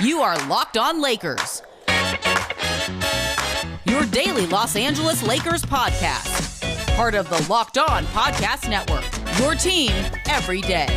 You are Locked On Lakers, your daily Los Angeles Lakers podcast. Part of the Locked On Podcast Network, your team every day.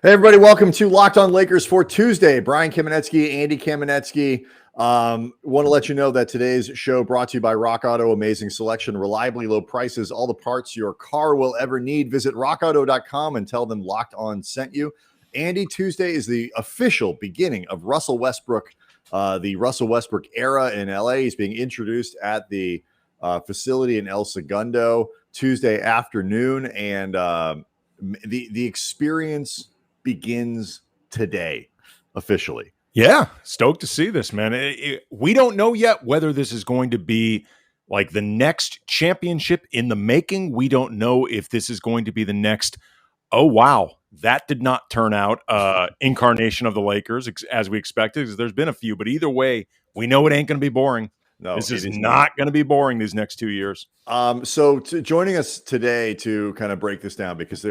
Hey, everybody. Welcome to Locked On Lakers for Tuesday. Brian Kamenetzkys, Andy Kamenetzkys. Want to let you know that today's show brought to you by Rock Auto. Amazing selection, reliably low prices, all the parts your car will ever need. Visit rockauto.com and tell them Locked On sent you. Andy, Tuesday is the official beginning of Russell Westbrook, the Russell Westbrook era in LA. He's being introduced at the facility in El Segundo Tuesday afternoon, and the experience begins today officially. Yeah, stoked to see this, man. We don't know yet whether this is going to be like the next championship in the making. We don't know if this is going to be the next, oh, wow, that did not turn out, incarnation of the Lakers as we expected, because there's been a few. But either way, we know it ain't going to be boring. No, this is not going to be boring these next 2 years. So joining us today to kind of break this down, because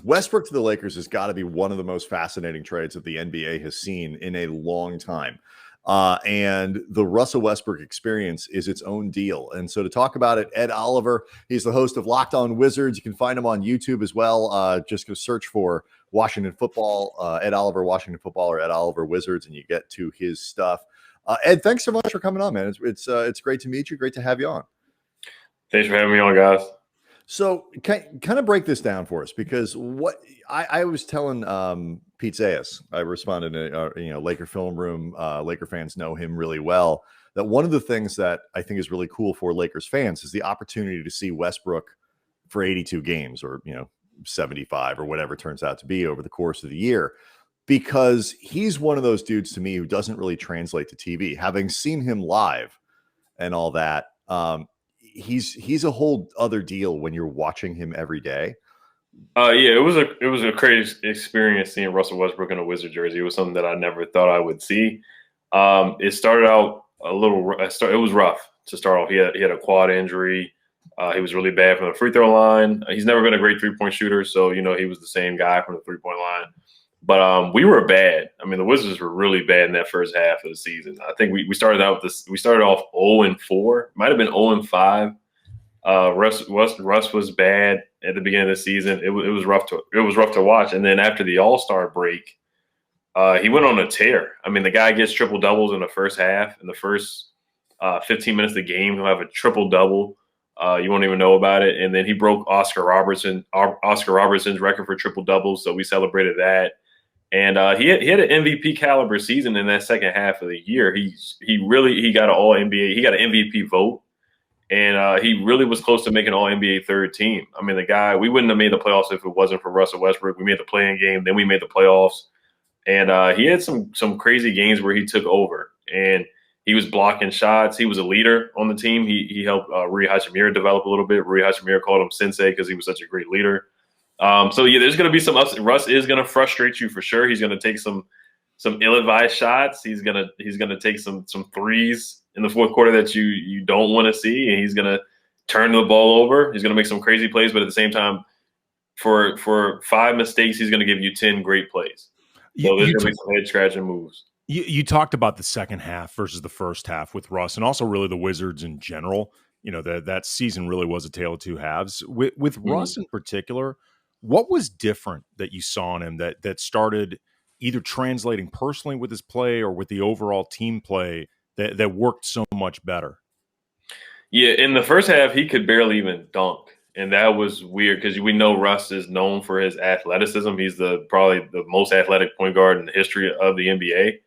Westbrook to the Lakers has got to be one of the most fascinating trades that the NBA has seen in a long time. And the Russell Westbrook experience is its own deal. And so to talk about it, Ed Oliver, he's the host of Locked On Wizards. You can find him on YouTube as well. Just go search for Washington Football, Ed Oliver, Washington Football, or Ed Oliver Wizards, and you get to his stuff. Ed, thanks so much for coming on, man. It's great to meet you. Great to have you on. Thanks for having me on, guys. So kind of break this down for us, because what I was telling Pete Zayas, I responded to Laker Film Room. Laker fans know him really well. That one of the things that I think is really cool for Lakers fans is the opportunity to see Westbrook for 82 games, or 75 or whatever it turns out to be over the course of the year. Because he's one of those dudes to me who doesn't really translate to TV. Having seen him live and all that, he's a whole other deal when you're watching him every day. It was a crazy experience seeing Russell Westbrook in a Wizard jersey. It was something that I never thought I would see. It started out it was rough to start off. He had a quad injury. He was really bad from the free throw line. He's never been a great 3-point shooter, so he was the same guy from the 3-point line. But we were bad. I mean, the Wizards were really bad in that first half of the season. I think we started out we started off 0-4, might have been 0-5. Russ was bad at the beginning of the season. It was rough to watch. And then after the All-Star break, he went on a tear. I mean, the guy gets triple doubles in the first half. In the first 15 minutes of the game, he'll have a triple double. You won't even know about it. And then he broke Oscar Robertson's record for triple doubles, so we celebrated that. And he had an MVP caliber season in that second half of the year. He got an All NBA. He got an MVP vote, and he really was close to making All NBA third team. I mean, the guy, we wouldn't have made the playoffs if it wasn't for Russell Westbrook. We made the play-in game, then we made the playoffs, and he had some crazy games where he took over and he was blocking shots. He was a leader on the team. He helped Rui Hachimura develop a little bit. Rui Hachimura called him sensei because he was such a great leader. There's going to be some ups. Russ is going to frustrate you for sure. He's going to take some ill-advised shots. He's going to take some threes in the fourth quarter that you don't want to see, and he's going to turn the ball over. He's going to make some crazy plays, but at the same time, for 5 mistakes, he's going to give you 10 great plays. So there's going to be some head-scratching moves. You talked about the second half versus the first half with Russ, and also really the Wizards in general. That season really was a tale of two halves. With Russ in particular, what was different that you saw in him that started either translating personally with his play or with the overall team play that worked so much better? Yeah, in the first half, he could barely even dunk. And that was weird because we know Russ is known for his athleticism. He's probably the most athletic point guard in the history of the NBA.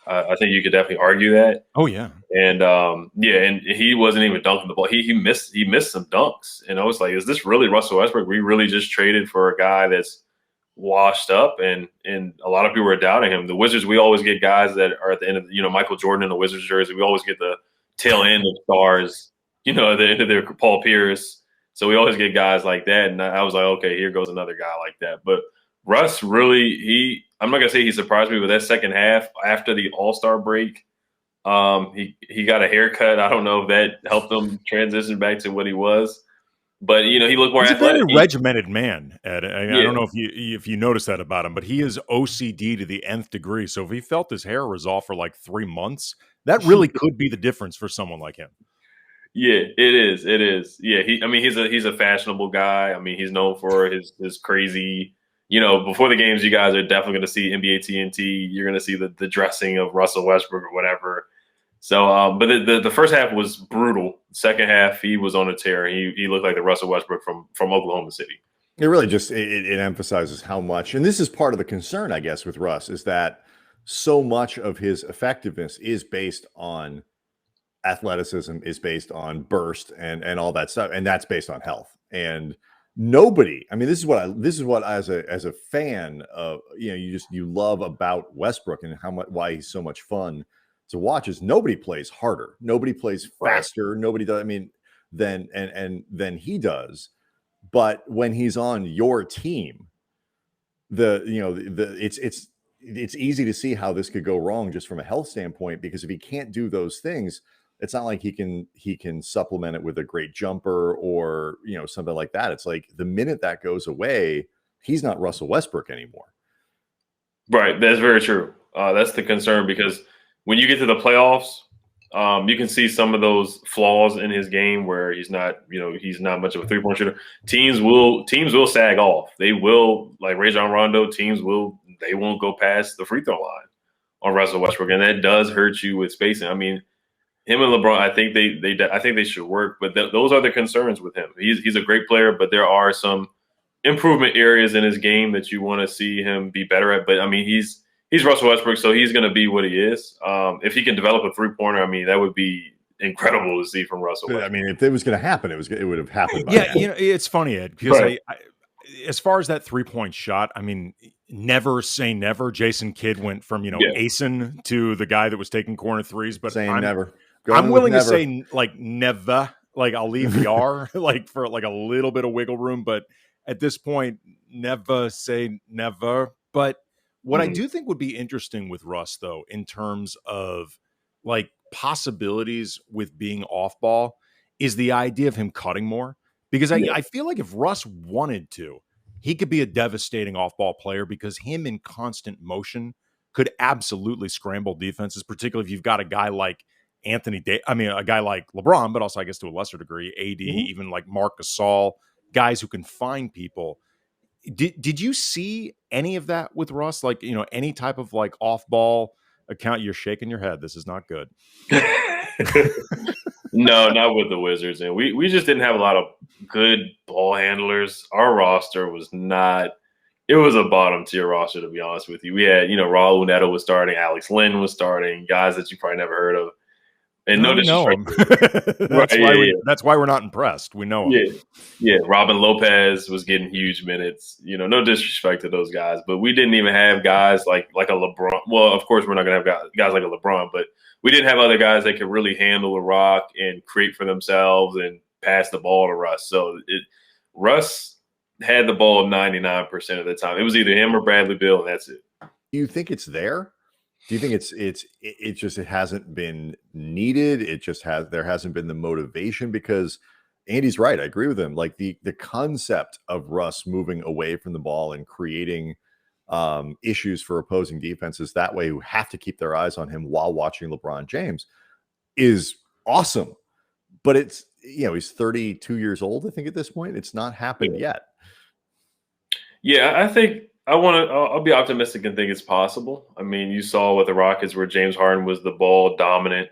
I think you could definitely argue that. Oh yeah, and and he wasn't even dunking the ball. He missed some dunks, and I was like, "Is this really Russell Westbrook? We really just traded for a guy that's washed up?" And a lot of people are doubting him. The Wizards, we always get guys that are at the end of Michael Jordan in the Wizards jersey. We always get the tail end of stars, at the end of their Paul Pierce. So we always get guys like that, and I was like, okay, here goes another guy like that. But Russ really, I'm not going to say he surprised me, but that second half after the All-Star break, he got a haircut. I don't know if that helped him transition back to what he was. but he looked more He's athletic. a very regimented man, Ed. I Yeah. don't know if you noticed that about him, but he is OCD to the nth degree. So if he felt his hair was off for like 3 months, that really could be the difference for someone like him. Yeah, it is. It is. Yeah, he's a fashionable guy. I mean, he's known for his crazy. Before the games, you guys are definitely going to see NBA TNT. You're going to see the dressing of Russell Westbrook or whatever. So, but the first half was brutal. Second half, he was on a tear. He looked like the Russell Westbrook from Oklahoma City. It really just it emphasizes how much, and this is part of the concern, I guess, with Russ, is that so much of his effectiveness is based on athleticism, is based on burst and all that stuff, and that's based on health. And nobody, I mean, this is what as a fan of, you love about Westbrook and why he's so much fun to watch, is nobody plays harder, nobody plays faster, nobody does, I mean, than he does. But when he's on your team, it's easy to see how this could go wrong just from a health standpoint, because if he can't do those things, it's not like he can supplement it with a great jumper or something like that. It's like the minute that goes away, he's not Russell Westbrook anymore. Right. That's very true. That's the concern, because when you get to the playoffs, you can see some of those flaws in his game where he's not much of a 3-point shooter. Teams will sag off. They will, like Rajon Rondo, they won't go past the free throw line on Russell Westbrook, and that does hurt you with spacing. I mean, him and LeBron, I think they should work, but those are the concerns with him. He's a great player, but there are some improvement areas in his game that you want to see him be better at. But I mean, he's Russell Westbrook, so he's going to be what he is. If he can develop a 3-pointer, I mean, that would be incredible to see from Russell Westbrook. I mean, if it was going to happen, it would have happened. Yeah, it's funny, Ed, because I, as far as that 3-point shot, I mean, never say never. Jason Kidd went from acing to the guy that was taking corner threes, but never. I'm willing to say like never. Like I'll leave the R like for like a little bit of wiggle room, but at this point, never say never. But what I do think would be interesting with Russ, though, in terms of like possibilities with being off ball, is the idea of him cutting more. Because I feel like if Russ wanted to, he could be a devastating off ball player, because him in constant motion could absolutely scramble defenses, particularly if you've got a guy like a guy like LeBron, but also I guess to a lesser degree, AD, even like Marc Gasol, guys who can find people. Did you see any of that with Russ? Like, any type of like off ball account? You're shaking your head. This is not good. No, not with the Wizards. And we just didn't have a lot of good ball handlers. Our roster was not – it was a bottom tier roster, to be honest with you. We had, Raul Neto was starting, Alex Len was starting, guys that you probably never heard of. And no disrespect. That's why we're not impressed. We know him. Yeah. Robin Lopez was getting huge minutes. No disrespect to those guys, but we didn't even have guys like a LeBron. Well, of course, we're not going to have guys like a LeBron, but we didn't have other guys that could really handle the rock and create for themselves and pass the ball to Russ. So Russ had the ball 99% of the time. It was either him or Bradley Beal, and that's it. Do you think it's there? Do you think it hasn't been needed? There hasn't been the motivation? Because Andy's right. I agree with him. Like the concept of Russ moving away from the ball and creating issues for opposing defenses that way, who have to keep their eyes on him while watching LeBron James, is awesome. But it's, he's 32 years old, I think, at this point. It's not happened yet. Yeah, I think I'll be optimistic and think it's possible. I mean, you saw with the Rockets where James Harden was the ball dominant.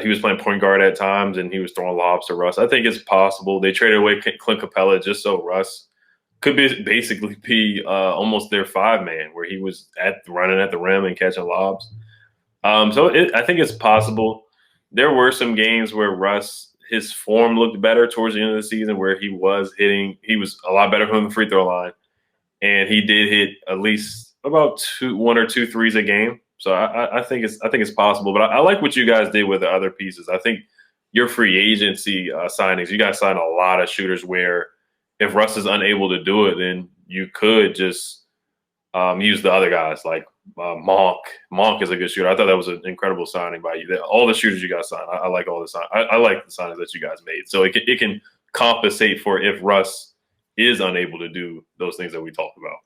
He was playing point guard at times, and he was throwing lobs to Russ. I think it's possible. They traded away Clint Capella just so Russ could basically be almost their 5-man, where he was running at the rim and catching lobs. I think it's possible. There were some games where Russ, his form looked better towards the end of the season, where he was a lot better from the free throw line. And he did hit at least about 1 or 2 threes a game. So I think it's possible. But I like what you guys did with the other pieces. I think your free agency signings, you guys signed a lot of shooters where if Russ is unable to do it, then you could just use the other guys like Monk. Monk is a good shooter. I thought that was an incredible signing by you. All the shooters you guys signed, I like all the sign. I like the signings that you guys made. So it can compensate for if Russ is unable to do those things that we talked about.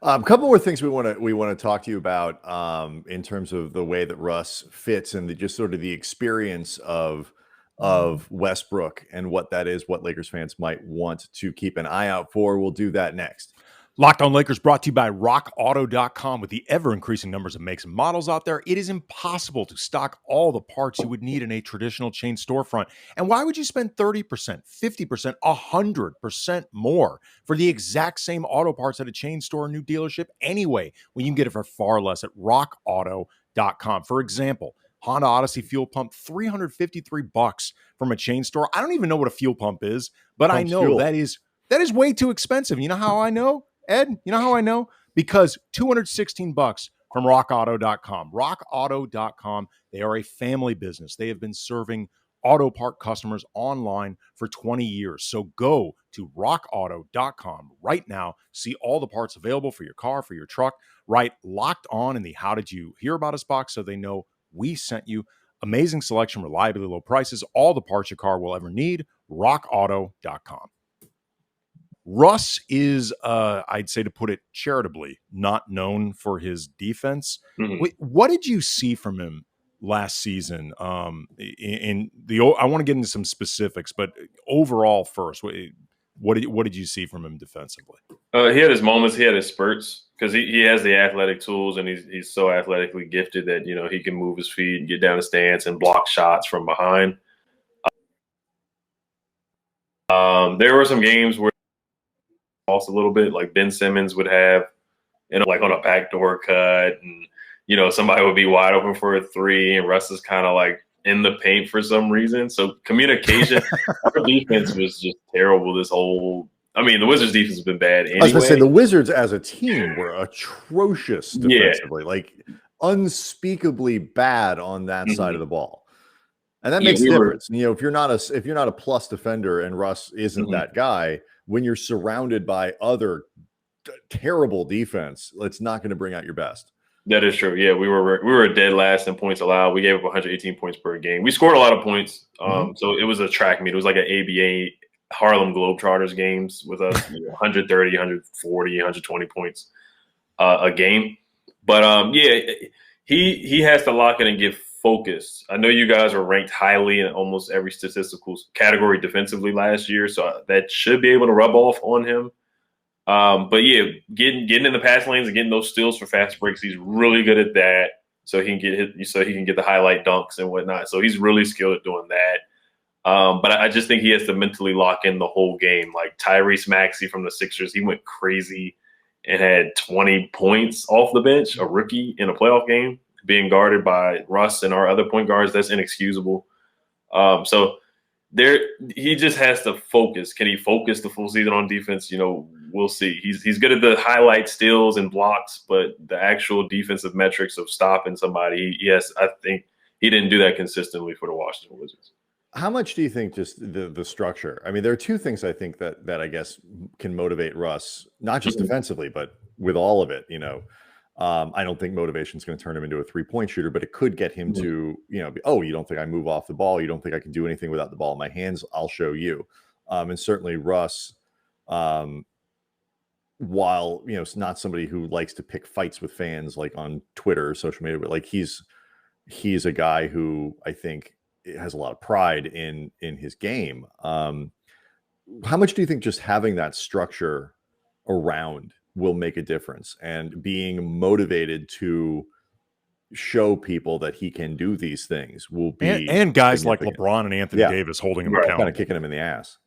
A couple more things we want to talk to you about in terms of the way that Russ fits and just sort of the experience of Westbrook and what that is, what Lakers fans might want to keep an eye out for. We'll do that next. Locked On Lakers brought to you by RockAuto.com. With the ever-increasing numbers of makes and models out there, it is impossible to stock all the parts you would need in a traditional chain storefront. And why would you spend 30%, 50%, 100% more for the exact same auto parts at a chain store or new dealership anyway, when you can get it for far less at RockAuto.com? For example, Honda Odyssey fuel pump, $353 from a chain store. I don't even know what a fuel pump is, but I know that is way too expensive. You know how I know? Ed, you know how I know? Because $216 from RockAuto.com. RockAuto.com, they are a family business. They have been serving auto part customers online for 20 years. So go to RockAuto.com right now. See all the parts available for your car, for your truck. Write Locked On in the How Did You Hear About Us box so they know we sent you. Amazing selection, reliably low prices, all the parts your car will ever need. RockAuto.com. Russ is, I'd say, to put it charitably, not known for his defense. Mm-hmm. What did you see from him last season? I want to get into some specifics, but overall first, what did you see from him defensively? He had his moments. He had his spurts because he has the athletic tools, and he's so athletically gifted that he can move his feet and get down the stance and block shots from behind. There were some games where lost a little bit, like Ben Simmons would have, like on a backdoor cut, and somebody would be wide open for a three, and Russ is kind of like in the paint for some reason. So communication, our defense was just terrible. The Wizards' defense has been bad anyway. I was going to say the Wizards as a team were atrocious defensively, like unspeakably bad on that side of the ball, and that makes a difference. If you're not a plus defender, and Russ isn't that guy, when you're surrounded by other terrible defense, it's not going to bring out your best. That is true. Yeah, we were dead last in points allowed. We gave up 118 points per game. We scored a lot of points. So it was a track meet. It was like an ABA Harlem Globetrotters games with us, 130, 140, 120 points a game. But he has to lock in and get focused. I know you guys are ranked highly in almost every statistical category defensively last year, so that should be able to rub off on him. But yeah, getting in the pass lanes and getting those steals for fast breaks, he's really good at that. So he can get the highlight dunks and whatnot. So he's really skilled at doing that. But I just think he has to mentally lock in the whole game. Like Tyrese Maxey from the Sixers, he went crazy and had 20 points off the bench, a rookie in a playoff game, being guarded by Russ and our other point guards. That's inexcusable. So he just has to focus. Can he focus the full season on defense? We'll see. He's good at the highlight steals and blocks, but the actual defensive metrics of stopping somebody, I think he didn't do that consistently for the Washington Wizards. How much do you think just the structure? I mean, there are two things I think that I guess can motivate Russ, not just defensively, but with all of it. I don't think motivation is going to turn him into a three-point shooter, but it could get him to, you don't think I move off the ball? You don't think I can do anything without the ball in my hands? I'll show you. And certainly Russ, while, not somebody who likes to pick fights with fans like on Twitter or social media, but like he's a guy who I think has a lot of pride in his game. How much do you think just having that structure around will make a difference, and being motivated to show people that he can do these things will be, and guys like LeBron and Anthony Davis holding him accountable, kind of kicking him in the ass.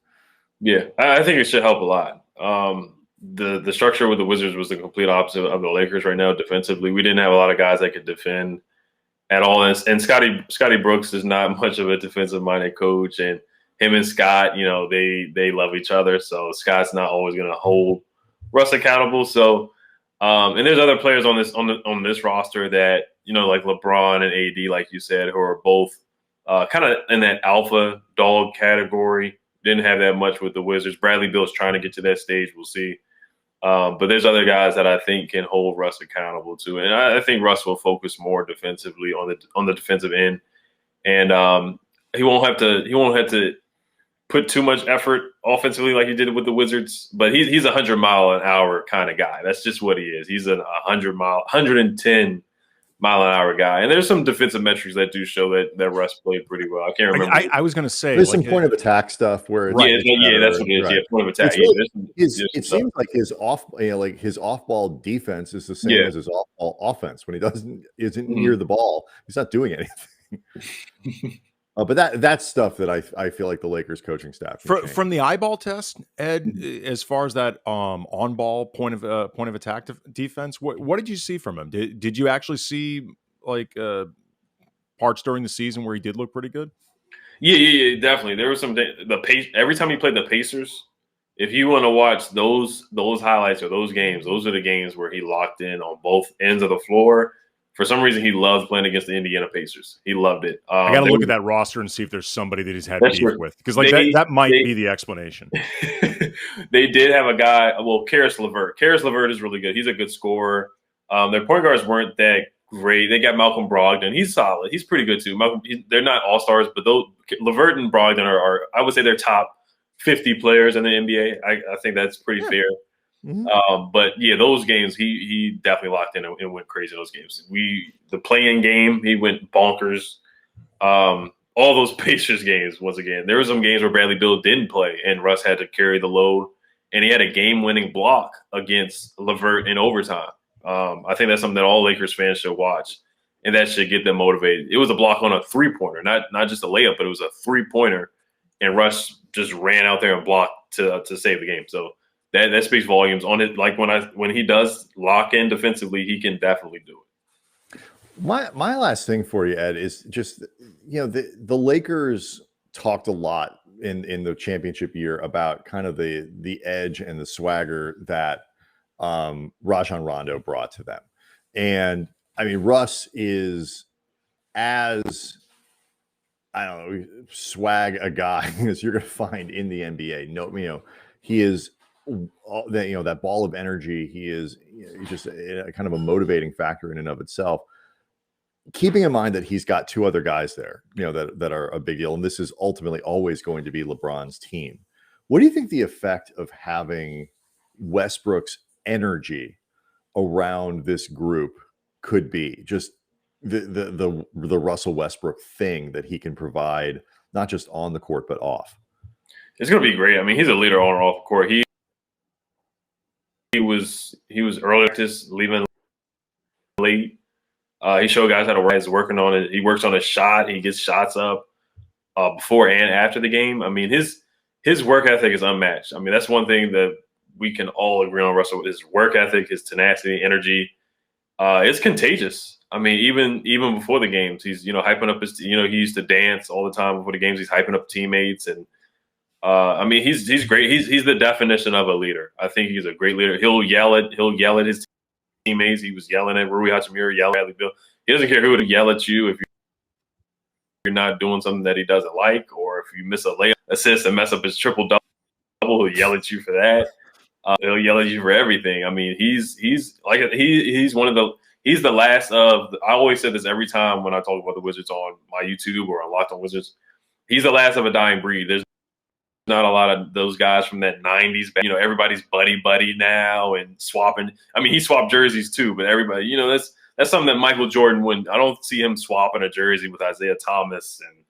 Yeah, I think it should help a lot. The structure with the Wizards was the complete opposite of the Lakers right now. Defensively, we didn't have a lot of guys that could defend at all, and Scotty Brooks is not much of a defensive minded coach, and him and Scott, they love each other, so Scott's not always going to hold Russ accountable. So, and there's other players on this roster that, like LeBron and AD, like you said, who are both kind of in that alpha dog category. Didn't have that much with the Wizards. Bradley Beal's trying to get to that stage. We'll see. But there's other guys that I think can hold Russ accountable too. And I think Russ will focus more defensively on the defensive end. And he won't have to put too much effort offensively like he did with the Wizards, but he's 100-mile-an-hour kind of guy. That's just what he is. He's a 110-mile-an-hour guy. And there's some defensive metrics that do show that Russ played pretty well. I can't remember. I was going to say there's some point of attack stuff where it's that's what it is. Right. Yeah, point of attack. Really, it seems like his off-ball defense is the same as his off-ball offense. When he isn't near the ball, he's not doing anything. But that's stuff that I feel like the Lakers coaching staff from the eyeball test, Ed, as far as that on ball point of attack defense, what did you see from him? Did you actually see like parts during the season where he did look pretty good? Yeah, definitely. There was some every time he played the Pacers. If you want to watch those highlights or those games, those are the games where he locked in on both ends of the floor. For some reason, he loves playing against the Indiana Pacers. He loved it. I got to look at that roster and see if there's somebody that he's had beef with, because that might be the explanation. They did have a guy. Well, Karis LeVert. Karis LeVert is really good. He's a good scorer. Their point guards weren't that great. They got Malcolm Brogdon. He's solid. He's pretty good too. They're not all stars, but LeVert and Brogdon are I would say they're top 50 players in the NBA. I think that's pretty fair. Mm-hmm. But yeah, those games he definitely locked in and went crazy in those games. The play-in game, he went bonkers. All those Pacers games, once again, there were some games where Bradley Beal didn't play and Russ had to carry the load, and he had a game-winning block against LeVert in overtime. I think that's something that all Lakers fans should watch, and that should get them motivated. It was a block on a three-pointer, not just a layup, but it was a three-pointer, and Russ just ran out there and blocked to save the game. So that speaks volumes on it. Like when he does lock in defensively, he can definitely do it. My last thing for you, Ed, is just the Lakers talked a lot in the championship year about kind of the edge and the swagger that Rajon Rondo brought to them. And I mean, Russ is as swag a guy as you're going to find in the NBA. He is that ball of energy. He's just a kind of a motivating factor in and of itself. Keeping in mind that he's got two other guys there, that are a big deal, and this is ultimately always going to be LeBron's team. What do you think the effect of having Westbrook's energy around this group could be? Just the Russell Westbrook thing that he can provide, not just on the court but off. It's going to be great. I mean, he's a leader on or off the court. He was early practice, leaving late. He showed guys how to work. He's working on it. He works on his shot. He gets shots up before and after the game. I mean, his work ethic is unmatched. I mean, that's one thing that we can all agree on. Russell, his work ethic, his tenacity, energy, it's contagious. I mean, even before the games, he's hyping up his. He used to dance all the time before the games. He's hyping up teammates, and I mean, he's great. He's the definition of a leader. I think he's a great leader. He'll yell at his teammates. He was yelling at Rui Hachimura, yelling at Bill. He doesn't care who would yell at you if you're not doing something that he doesn't like, or if you miss a layup, assist, and mess up his triple double. He'll yell at you for that. He'll yell at you for everything. I mean, he's the last of. I always say this every time when I talk about the Wizards on my YouTube or on Locked on Wizards. He's the last of a dying breed. There's not a lot of those guys from that 90s. Everybody's buddy now and swapping. I mean, he swapped jerseys too, but everybody, that's something that Michael Jordan wouldn't. I don't see him swapping a jersey with Isaiah Thomas and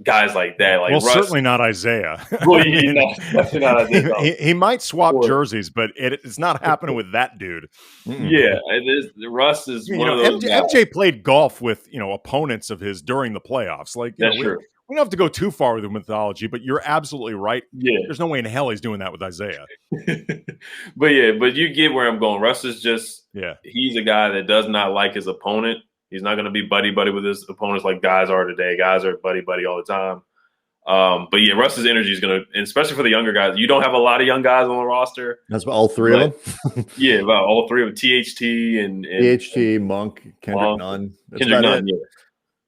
guys like that. Like, well, Russ, certainly not Isaiah. Well, definitely not Isaiah. He might swap jerseys, but it's not happening with that dude. Yeah, Russ is one of those MJ played golf with opponents of his during the playoffs. Like, that's true. We don't have to go too far with the mythology, but you're absolutely right. Yeah. There's no way in hell he's doing that with Isaiah. but you get where I'm going. Russ is just, he's a guy that does not like his opponent. He's not going to be buddy with his opponents like guys are today. Guys are buddy all the time. But yeah, Russ's energy is going to, and especially for the younger guys. You don't have a lot of young guys on the roster. That's about all three of them. Yeah, about all three of them. THT and Monk, Kendrick Nunn. Kendrick Nunn, yeah.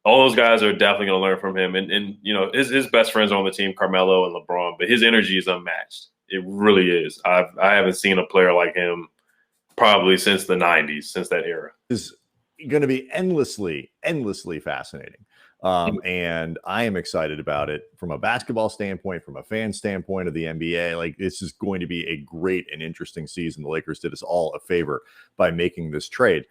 All those guys are definitely going to learn from him. And his best friends are on the team, Carmelo and LeBron, but his energy is unmatched. It really is. I haven't seen a player like him probably since the 90s, since that era. It's going to be endlessly fascinating. And I am excited about it from a basketball standpoint, from a fan standpoint of the NBA. Like, this is going to be a great and interesting season. The Lakers did us all a favor by making this trade.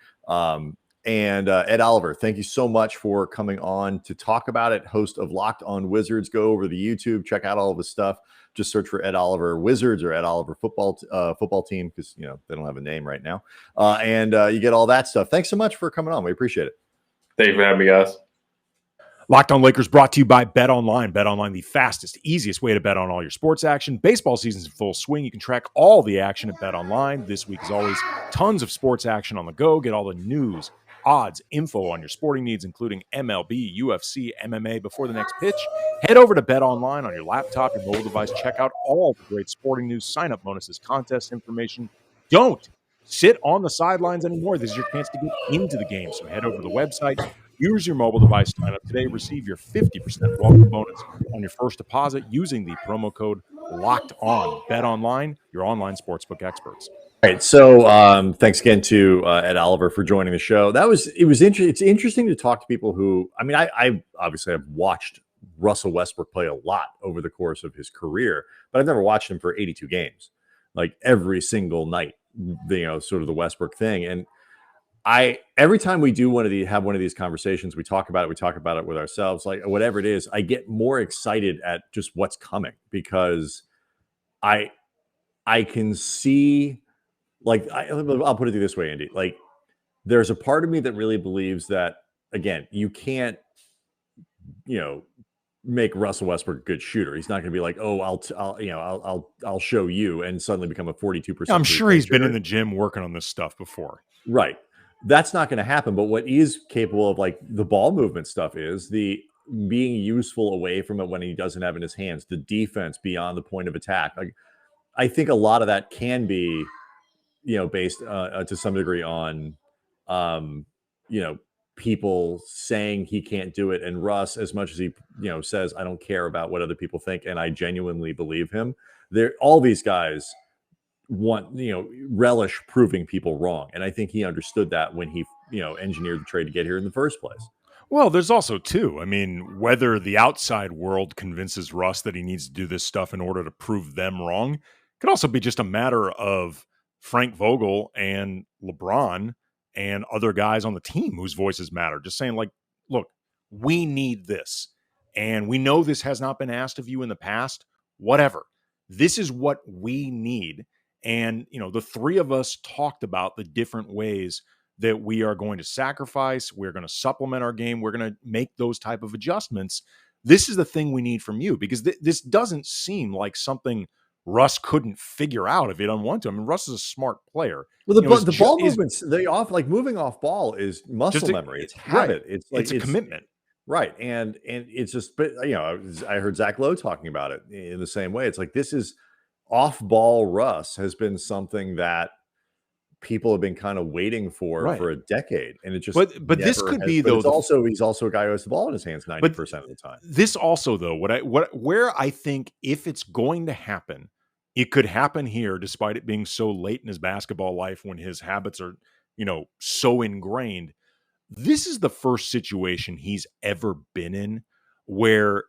And Ed Oliver, thank you so much for coming on to talk about it. Host of Locked On Wizards. Go over the YouTube, check out all of his stuff. Just search for Ed Oliver Wizards or Ed Oliver football team, because they don't have a name right now. And you get all that stuff. Thanks so much for coming on. We appreciate it. Thank you for having me, guys. Locked On Lakers brought to you by BetOnline. BetOnline, the fastest, easiest way to bet on all your sports action. Baseball season's in full swing. You can track all the action at BetOnline. This week, as always, tons of sports action on the go. Get all the news, odds, info on your sporting needs, including MLB, UFC, MMA before the next pitch. Head over to BetOnline on your laptop, your mobile device. Check out all the great sporting news, sign-up bonuses, contest information. Don't sit on the sidelines anymore. This is your chance to get into the game. So head over to the website. Use your mobile device, sign up today, receive your 50% welcome bonus on your first deposit using the promo code LOCKEDON. BetOnline, your online sportsbook experts. All right, so thanks again to Ed Oliver for joining the show. It's interesting to talk to people who, I obviously have watched Russell Westbrook play a lot over the course of his career, but I've never watched him for 82 games, like every single night, sort of the Westbrook thing. And every time we do have one of these conversations, we talk about it with ourselves, like whatever it is, I get more excited at just what's coming, because I can see, like, I'll put it this way, Andy, like, there's a part of me that really believes that, again, you can't, make Russell Westbrook a good shooter. He's not going to be like, oh, I'll show you, and suddenly become a 42%. I'm sure he's been in the gym working on this stuff before. Right. That's not going to happen. But what is capable of, like, the ball movement stuff is the being useful away from it when he doesn't have it in his hands, the defense beyond the point of attack. Like, I think a lot of that can be, based to some degree on, people saying he can't do it. And Russ, as much as he, says, I don't care about what other people think, and I genuinely believe him, all these guys want, relish proving people wrong. And I think he understood that when he, engineered the trade to get here in the first place. Well, there's also, too, whether the outside world convinces Russ that he needs to do this stuff in order to prove them wrong, could also be just a matter of Frank Vogel and LeBron and other guys on the team whose voices matter, just saying, like, look, we need this. And we know this has not been asked of you in the past. Whatever. This is what we need. And, the three of us talked about the different ways that we are going to sacrifice. We're going to supplement our game. We're going to make those type of adjustments. This is the thing we need from you, because this doesn't seem like something Russ couldn't figure out if he doesn't want to. Russ is a smart player. Well, the ball movements, moving off ball is muscle memory. It's habit. Right. It's a commitment. Right. And it's just, but I heard Zach Lowe talking about it in the same way. It's like, this is off ball. Russ has been something that people have been kind of waiting for a decade. And it just, but this could be, though, he's also a guy who has the ball in his hands 90% of the time. This also, though, where I think if it's going to happen, it could happen here, despite it being so late in his basketball life when his habits are, so ingrained. This is the first situation he's ever been in where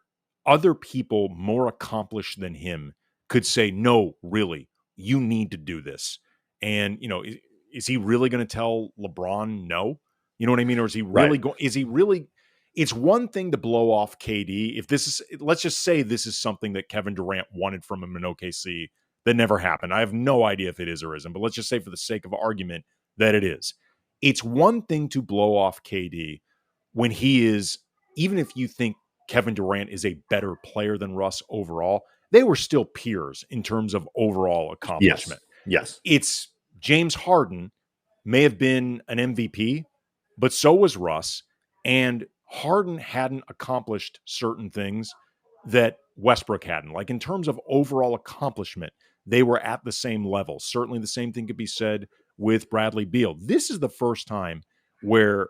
other people more accomplished than him could say, no, really, you need to do this. And, is he really going to tell LeBron no? You know what I mean? Or is he really going? Is he really? It's one thing to blow off KD. If this is, let's just say this is something that Kevin Durant wanted from him in OKC that never happened. I have no idea if it is or isn't, but let's just say for the sake of argument that it is. It's one thing to blow off KD when he is, even if you think Kevin Durant is a better player than Russ overall, they were still peers in terms of overall accomplishment. Yes. It's James Harden may have been an MVP, but so was Russ. And Harden hadn't accomplished certain things that Westbrook hadn't. Like in terms of overall accomplishment, they were at the same level. Certainly the same thing could be said with Bradley Beal. This is the first time where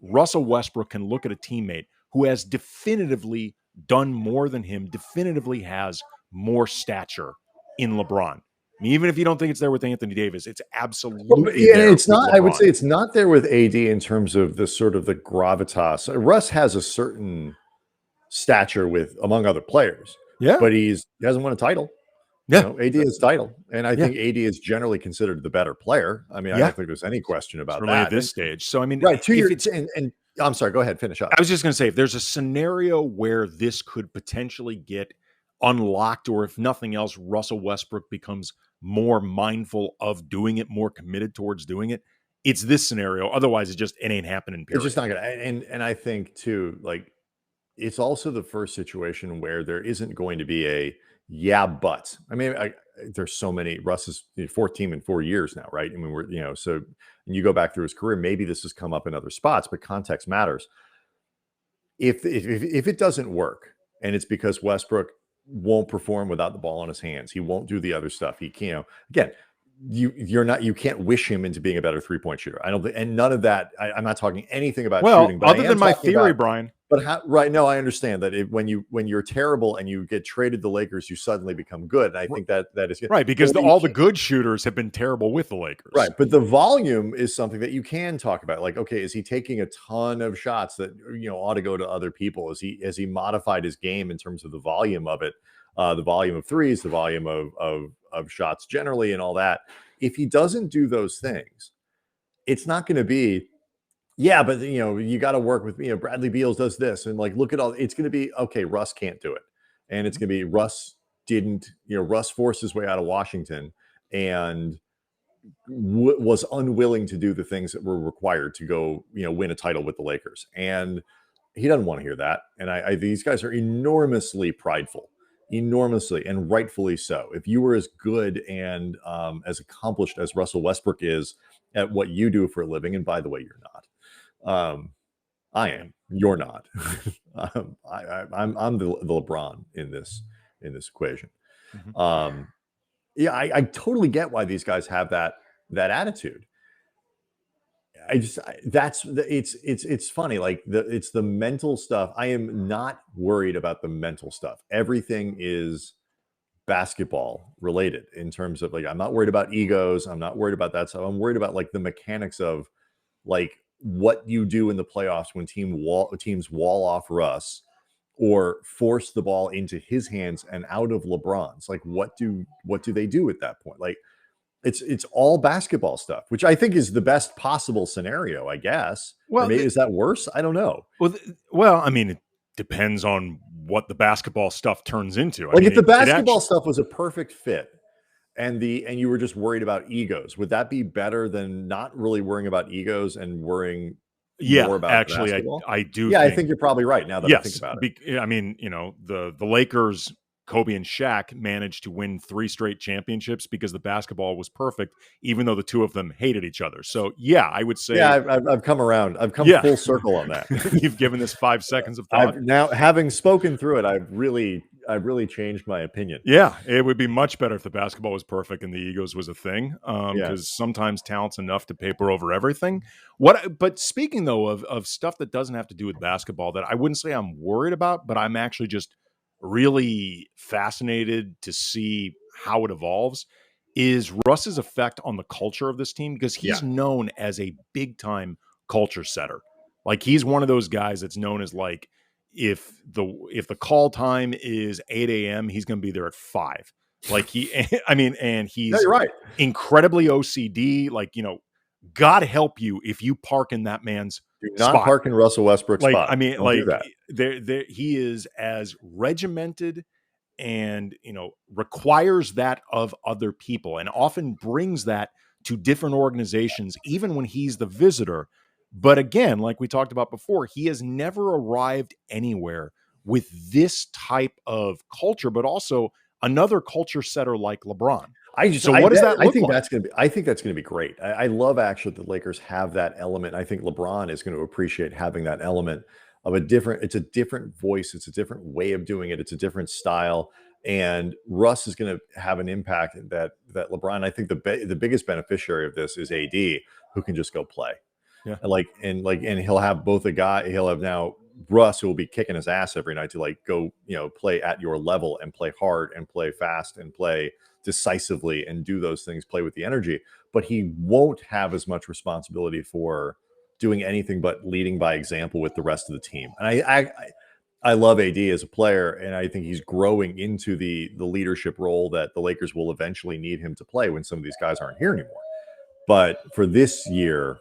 Russell Westbrook can look at a teammate who has definitively done more than him, definitively has more stature in LeBron. Even if you don't think it's there with Anthony Davis, it's absolutely yeah, there. it's not. LeBron. I would say it's not there with AD in terms of the sort of the gravitas. Russ has a certain stature with among other players. Yeah, but he hasn't won a title. Yeah, AD is title, and I Yeah. think AD is generally considered the better player. I mean, I Yeah. don't think there's any question about certainly that at this stage. So I mean, right? 2 if years, it's and I'm sorry. Go ahead, finish up. I was just going to say, if there's a scenario where this could potentially get unlocked, or if nothing else, Russell Westbrook becomes more mindful of doing it, more committed towards doing it, it's this scenario. Otherwise, it ain't happening. Period. It's just not gonna. And I think too, like, it's also the first situation where there isn't going to be a but. I mean, there's so many. Russ is 14 in 4 years now, right? I mean, we're so, and you go back through his career, maybe this has come up in other spots, but context matters. If it doesn't work, and it's because Westbrook won't perform without the ball in his hands, he won't do the other stuff. He can't. Again, you can't wish him into being a better 3-point shooter. I don't think, and none of that. I'm not talking anything about shooting. But other than my theory, Brian. But right, no, I understand that when you're terrible and you get traded to the Lakers, you suddenly become good. And I think that is good. Right, because all the good shooters have been terrible with the Lakers. Right, but the volume is something that you can talk about. Like, okay, is he taking a ton of shots that ought to go to other people? Has he modified his game in terms of the volume of it, the volume of threes, the volume of shots generally, and all that? If he doesn't do those things, it's not going to be. Yeah, but you got to work with Bradley Beals does this, and like look at all. It's going to be okay. Russ can't do it, and it's going to be Russ didn't. Russ forced his way out of Washington and was unwilling to do the things that were required to go win a title with the Lakers, and he doesn't want to hear that. And these guys are enormously prideful, enormously, and rightfully so. If you were as good and as accomplished as Russell Westbrook is at what you do for a living, and by the way, you're not. I am. You're not. I'm the LeBron in this equation. Mm-hmm. Yeah, I totally get why these guys have that attitude. It's funny. Like it's the mental stuff. I am not worried about the mental stuff. Everything is basketball related in terms of like, I'm not worried about egos. I'm not worried about that stuff. I'm worried about like the mechanics of like what you do in the playoffs when teams wall off Russ or force the ball into his hands and out of LeBron's. Like what do they do at that point? Like it's all basketball stuff, which I think is the best possible scenario, I guess. Well, or maybe is that worse? I don't know. Well, I mean, it depends on what the basketball stuff turns into. Like if the basketball stuff was a perfect fit and you were just worried about egos, would that be better than not really worrying about egos and worrying more about actually basketball? I do. Yeah, I think you're probably right now that I think about it. I mean, the Lakers, Kobe and Shaq managed to win 3 straight championships because the basketball was perfect, even though the two of them hated each other. So, yeah, I would say. Yeah, I've come around. I've come full circle on that. You've given this 5 seconds of thought. Now, having spoken through it, I've really changed my opinion. Yeah, it would be much better if the basketball was perfect and the egos was a thing, because sometimes talent's enough to paper over everything. But speaking, though, of stuff that doesn't have to do with basketball that I wouldn't say I'm worried about, but I'm actually just really fascinated to see how it evolves, is Russ's effect on the culture of this team, because he's known as a big time culture setter. Like he's one of those guys that's known as like, if the call time is 8 a.m., he's going to be there at 5. Like and he's right. Incredibly OCD. Like, God help you if you park in that man's not spot. Park in Russell Westbrook's spot. I mean, Don't like there, he is as regimented and, requires that of other people and often brings that to different organizations, even when he's the visitor. But again, like we talked about before, he has never arrived anywhere with this type of culture, but also another culture setter like LeBron. I think that's going to be great. I love actually the Lakers have that element. I think LeBron is going to appreciate having that element of it's a different voice. It's a different way of doing it. It's a different style. And Russ is going to have an impact that LeBron, I think the biggest beneficiary of this is AD, who can just go play. Yeah. And he'll have he'll have now Russ, who will be kicking his ass every night to like go, play at your level and play hard and play fast and play decisively and do those things, play with the energy, but he won't have as much responsibility for doing anything but leading by example with the rest of the team. And I love AD as a player, and I think he's growing into the leadership role that the Lakers will eventually need him to play when some of these guys aren't here anymore. But for this year,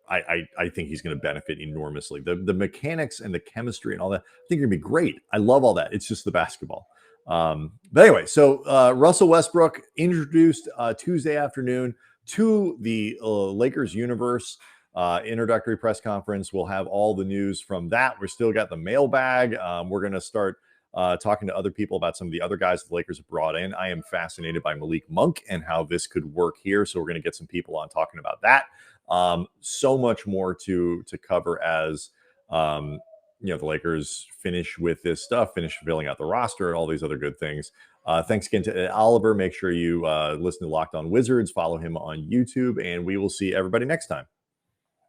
I think he's going to benefit enormously. The mechanics and the chemistry and all that, I think are going to be great. I love all that. It's just the basketball. But anyway, so Russell Westbrook introduced Tuesday afternoon to the Lakers universe. Introductory press conference. We'll have all the news from that. We're still got the mailbag. We're going to start talking to other people about some of the other guys the Lakers have brought in. I am fascinated by Malik Monk and how this could work here. So we're going to get some people on talking about that. So much more to cover as the Lakers finish with this stuff, finish filling out the roster and all these other good things. Thanks again to Oliver. Make sure you listen to Locked On Wizards, follow him on YouTube, and we will see everybody next time.